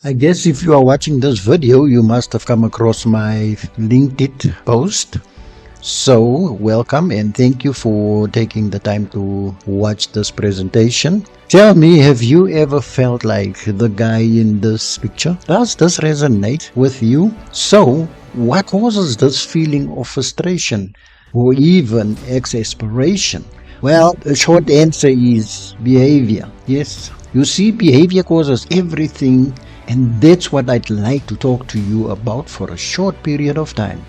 I guess if you are watching this video, you must have come across my LinkedIn post. So, welcome and thank you for taking the time to watch this presentation. Tell me, have you ever felt like the guy in this picture? Does this resonate with you? So, what causes this feeling of frustration or even exasperation? Well, the short answer is behavior. Yes, you see, behavior causes everything, and that's what I'd like to talk to you about for a short period of time.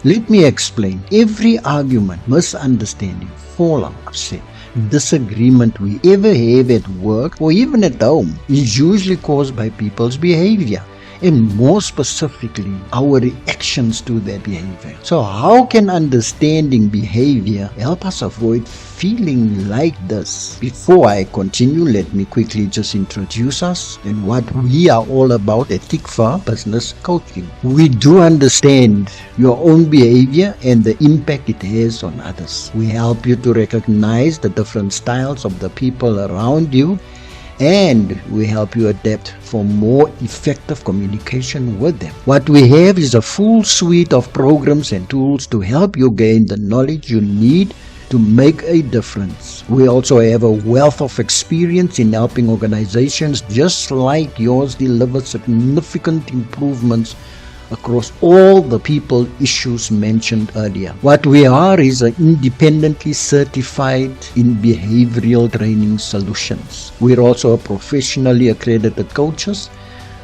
Let me explain. Every argument, misunderstanding, fallout, upset, disagreement we ever have at work or even at home is usually caused by people's behavior, and more specifically, our reactions to that behavior. So how can understanding behavior help us avoid feeling like this? Before I continue, let me quickly just introduce us and what we are all about at Tikva Business Coaching. We do understand your own behavior and the impact it has on others. We help you to recognize the different styles of the people around you, and we help you adapt for more effective communication with them. What we have is a full suite of programs and tools to help you gain the knowledge you need to make a difference. We also have a wealth of experience in helping organizations just like yours deliver significant improvements across all the people issues mentioned earlier. What we are is independently certified in behavioral training solutions. We're also professionally accredited coaches,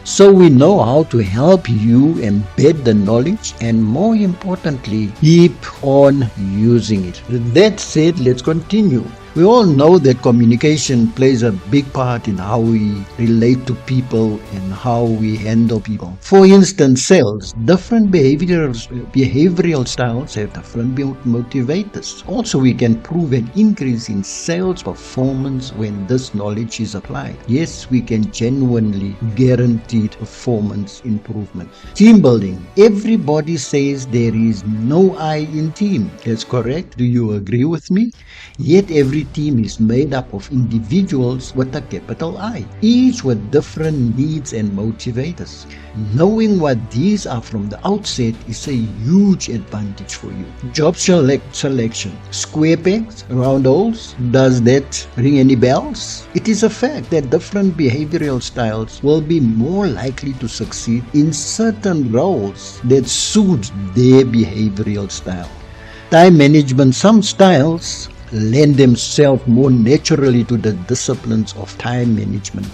so we know how to help you embed the knowledge and, more importantly, keep on using it. With that said, let's continue. We all know that communication plays a big part in how we relate to people and how we handle people. For instance, sales. Different behavioral styles have different motivators. Also, we can prove an increase in sales performance when this knowledge is applied. Yes, we can genuinely guarantee performance improvement. Team building. Everybody says there is no I in team. That's correct. Do you agree with me? Yet every team is made up of individuals with a capital I, each with different needs and motivators. Knowing what these are from the outset is a huge advantage for you. Job selection. Square pegs, round holes. Does that ring any bells? It is a fact that different behavioral styles will be more likely to succeed in certain roles that suit their behavioral style. Time management. Some styles lend themselves more naturally to the disciplines of time management.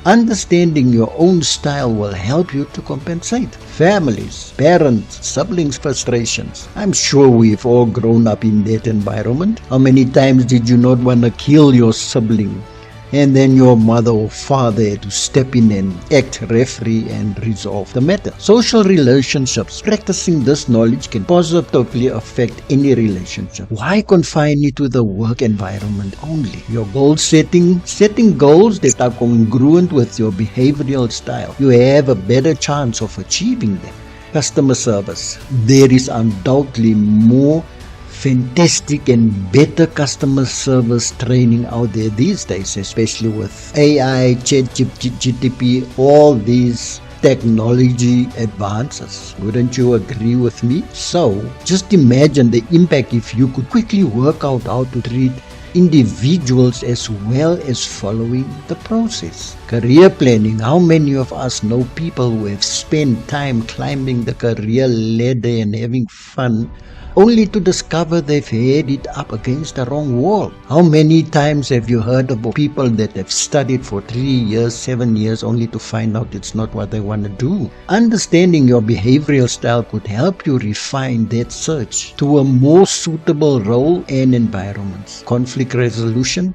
Understanding your own style will help you to compensate. Families, parents, siblings' frustrations. I'm sure we've all grown up in that environment. How many times did you not want to kill your sibling, and then your mother or father had to step in and act referee and resolve the matter? Social relationships. Practicing this knowledge can positively affect any relationship. Why confine it to the work environment only? Your goal setting goals that are congruent with your behavioral style. You have a better chance of achieving them. Customer service. There is undoubtedly more fantastic and better customer service training out there these days, especially with AI, ChatGPT, all these technology advances. Wouldn't you agree with me? So, just imagine the impact if you could quickly work out how to treat individuals as well as following the process. Career planning. How many of us know people who have spent time climbing the career ladder and having fun, only to discover they've had it up against the wrong wall? How many times have you heard about people that have studied for 3 years, 7 years, only to find out it's not what they want to do? Understanding your behavioral style could help you refine that search to a more suitable role and environment. Conflict resolution.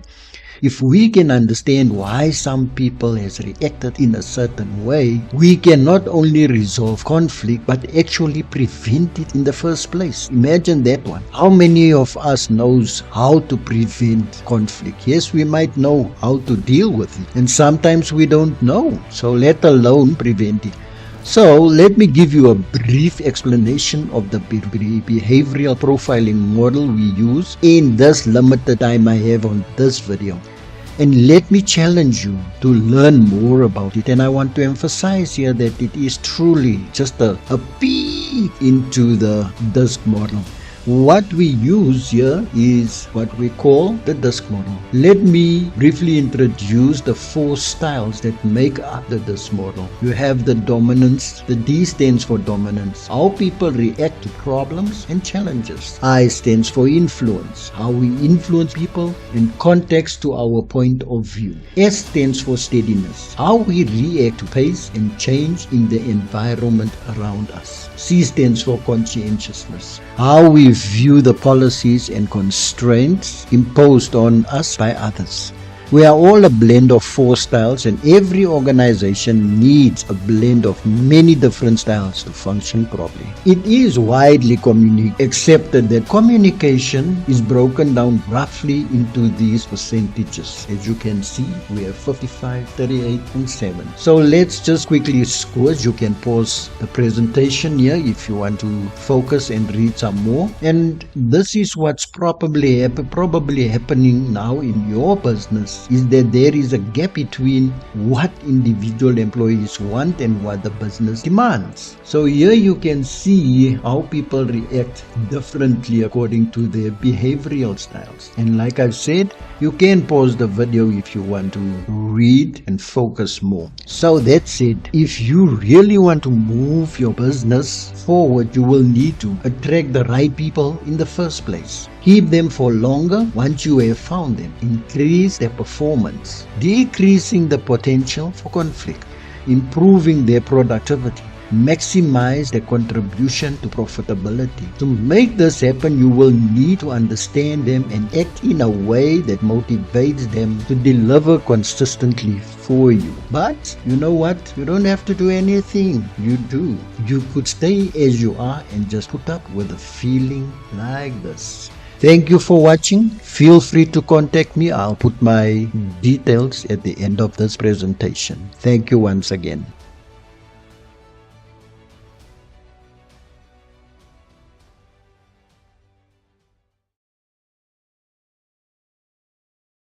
If we can understand why some people has reacted in a certain way, we can not only resolve conflict but actually prevent it in the first place. Imagine that one. How many of us knows how to prevent conflict? Yes, we might know how to deal with it, and sometimes we don't know, so let alone prevent it. So let me give you a brief explanation of the behavioral profiling model we use in this limited time I have on this video. And let me challenge you to learn more about it. And I want to emphasize here that it is truly just a peek into the DISC model. What we use here is what we call the DISC model. Let me briefly introduce the 4 styles that make up the DISC model. You have the dominance. The D stands for dominance, how people react to problems and challenges. I stands for influence, how we influence people in context to our point of view. S stands for steadiness, how we react to pace and change in the environment around us. C stands for conscientiousness, how we view the policies and constraints imposed on us by others. We are all a blend of 4 styles, and every organization needs a blend of many different styles to function properly. It is widely accepted that communication is broken down roughly into these percentages. As you can see, we have 55, 38, and 7. So let's just quickly squeeze. You can pause the presentation here if you want to focus and read some more. And this is what's probably happening now in your business, is that there is a gap between what individual employees want and what the business demands. So here you can see how people react differently according to their behavioral styles. And like I've said, you can pause the video if you want to read and focus more. So that said, if you really want to move your business forward, you will need to attract the right people in the first place. Keep them for longer once you have found them. Increase their performance, decreasing the potential for conflict, improving their productivity, maximize their contribution to profitability. To make this happen, you will need to understand them and act in a way that motivates them to deliver consistently for you. But you know what? You don't have to do anything. You do. You could stay as you are and just put up with a feeling like this. Thank you for watching. Feel free to contact me. I'll put my details at the end of this presentation. Thank you once again.